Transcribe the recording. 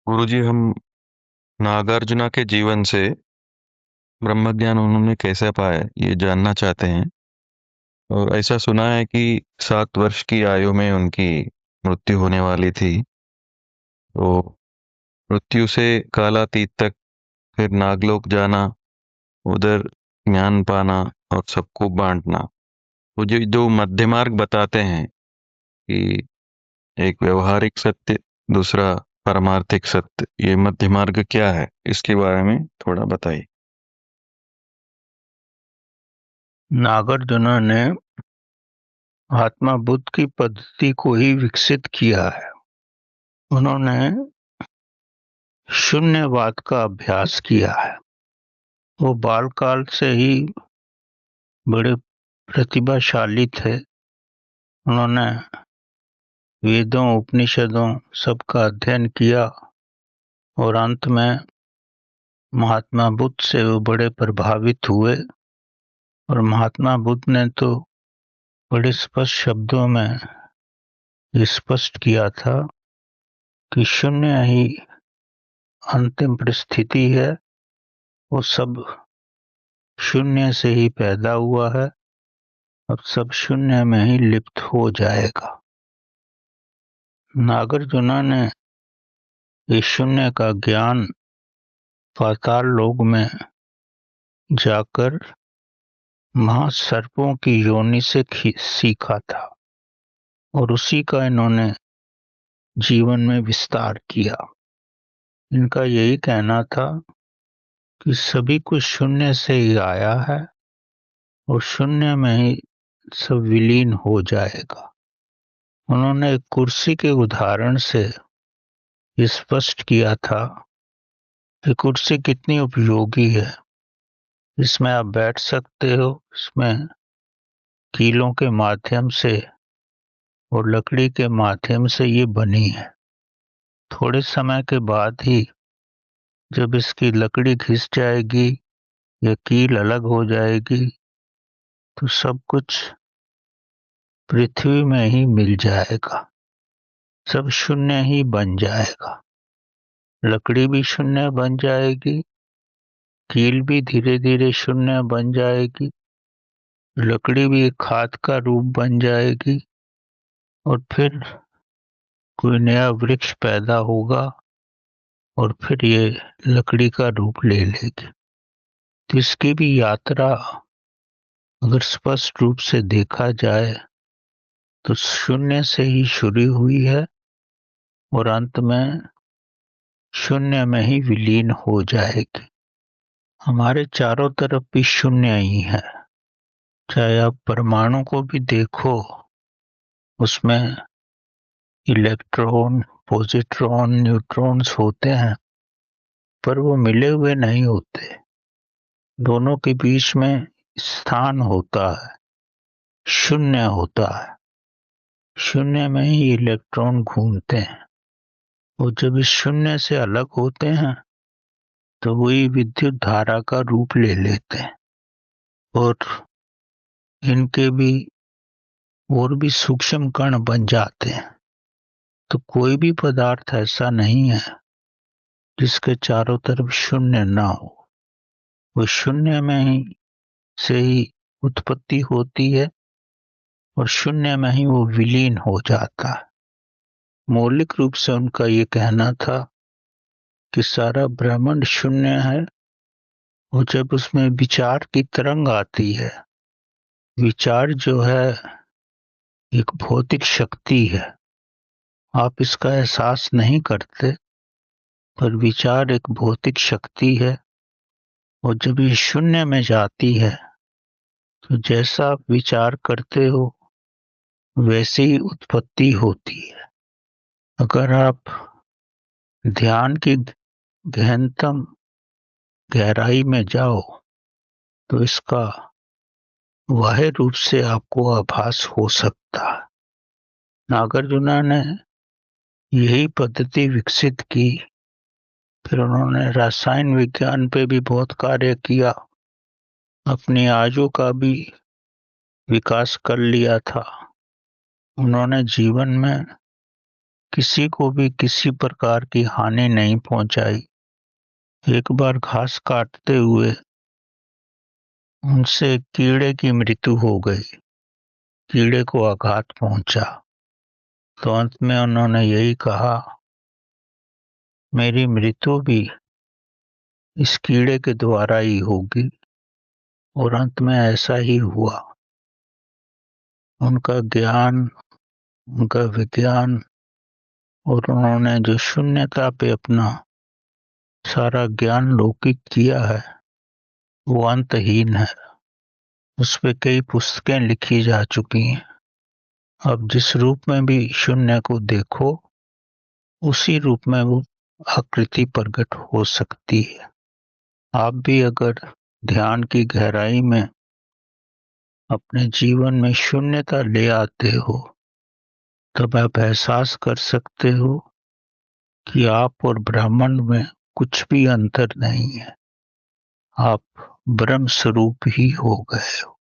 गुरुजी, हम नागार्जुना के जीवन से ब्रह्म ज्ञान उन्होंने कैसे पाया ये जानना चाहते हैं। और ऐसा सुना है कि 7 वर्ष की आयु में उनकी मृत्यु होने वाली थी। तो मृत्यु से कालातीत तक फिर नागलोक जाना, उधर ज्ञान पाना और सबको बांटना। तो जो मध्य मार्ग बताते हैं कि एक व्यवहारिक सत्य, दूसरा परमार्थिक सत्य, ये मध्य मार्ग क्या है, इसके बारे में थोड़ा बताइए। नागार्जुन ने महात्मा बुद्ध की पद्धति को ही विकसित किया है। उन्होंने शून्यवाद का अभ्यास किया है। वो बालकाल से ही बड़े प्रतिभाशाली थे। उन्होंने वेदों, उपनिषदों सबका अध्ययन किया और अंत में महात्मा बुद्ध से वो बड़े प्रभावित हुए। और महात्मा बुद्ध ने तो बड़े स्पष्ट शब्दों में स्पष्ट किया था कि शून्य ही अंतिम परिस्थिति है। वो सब शून्य से ही पैदा हुआ है, अब सब शून्य में ही लिप्त हो जाएगा। नागार्जुन ने इस शून्य का ज्ञान पाताल लोक में जाकर महासर्पों की योनि से सीखा था और उसी का इन्होंने जीवन में विस्तार किया। इनका यही कहना था कि सभी कुछ शून्य से ही आया है और शून्य में ही सब विलीन हो जाएगा। उन्होंने एक कुर्सी के उदाहरण से स्पष्ट किया था कि कुर्सी कितनी उपयोगी है। इसमें आप बैठ सकते हो, इसमें कीलों के माध्यम से और लकड़ी के माध्यम से ये बनी है। थोड़े समय के बाद ही जब इसकी लकड़ी घिस जाएगी या कील अलग हो जाएगी तो सब कुछ पृथ्वी में ही मिल जाएगा, सब शून्य ही बन जाएगा। लकड़ी भी शून्य बन जाएगी, कील भी धीरे धीरे शून्य बन जाएगी, लकड़ी भी एक खाद का रूप बन जाएगी और फिर कोई नया वृक्ष पैदा होगा और फिर ये लकड़ी का रूप ले लेगी। तो इसकी भी यात्रा अगर स्पष्ट रूप से देखा जाए तो शून्य से ही शुरू हुई है और अंत में शून्य में ही विलीन हो जाएगी। हमारे चारों तरफ भी शून्य ही है। चाहे आप परमाणु को भी देखो, उसमें इलेक्ट्रॉन, पॉजिट्रॉन, न्यूट्रॉन्स होते हैं पर वो मिले हुए नहीं होते। दोनों के बीच में स्थान होता है, शून्य होता है। शून्य में ही इलेक्ट्रॉन घूमते हैं और जब इस शून्य से अलग होते हैं तो वही विद्युत धारा का रूप ले लेते हैं और इनके भी और भी सूक्ष्म कण बन जाते हैं। तो कोई भी पदार्थ ऐसा नहीं है जिसके चारों तरफ शून्य ना हो। वो शून्य में ही से ही उत्पत्ति होती है और शून्य में ही वो विलीन हो जाता है। मौलिक रूप से उनका ये कहना था कि सारा ब्रह्मांड शून्य है और जब उसमें विचार की तरंग आती है, विचार जो है एक भौतिक शक्ति है। आप इसका एहसास नहीं करते पर विचार एक भौतिक शक्ति है और जब ये शून्य में जाती है तो जैसा आप विचार करते हो वैसे ही उत्पत्ति होती है। अगर आप ध्यान की गहनतम गहराई में जाओ तो इसका बाह्य रूप से आपको आभास हो सकता है। नागार्जुन ने यही पद्धति विकसित की। फिर उन्होंने रसायन विज्ञान पे भी बहुत कार्य किया, अपनी आयु का भी विकास कर लिया था। उन्होंने जीवन में किसी को भी किसी प्रकार की हानि नहीं पहुंचाई। एक बार घास काटते हुए उनसे कीड़े की मृत्यु हो गई, कीड़े को आघात पहुंचा। तो अंत में उन्होंने यही कहा, मेरी मृत्यु भी इस कीड़े के द्वारा ही होगी। और अंत में ऐसा ही हुआ। उनका ज्ञान, उनका विज्ञान और उन्होंने जो शून्यता पे अपना सारा ज्ञान लौकिक किया है वो अंतहीन है। उस पे कई पुस्तकें लिखी जा चुकी हैं। अब जिस रूप में भी शून्य को देखो उसी रूप में वो आकृति प्रकट हो सकती है। आप भी अगर ध्यान की गहराई में अपने जीवन में शून्यता ले आते हो तब आप एहसास कर सकते हो कि आप और ब्रह्मांड में कुछ भी अंतर नहीं है। आप ब्रह्म स्वरूप ही हो गए हो।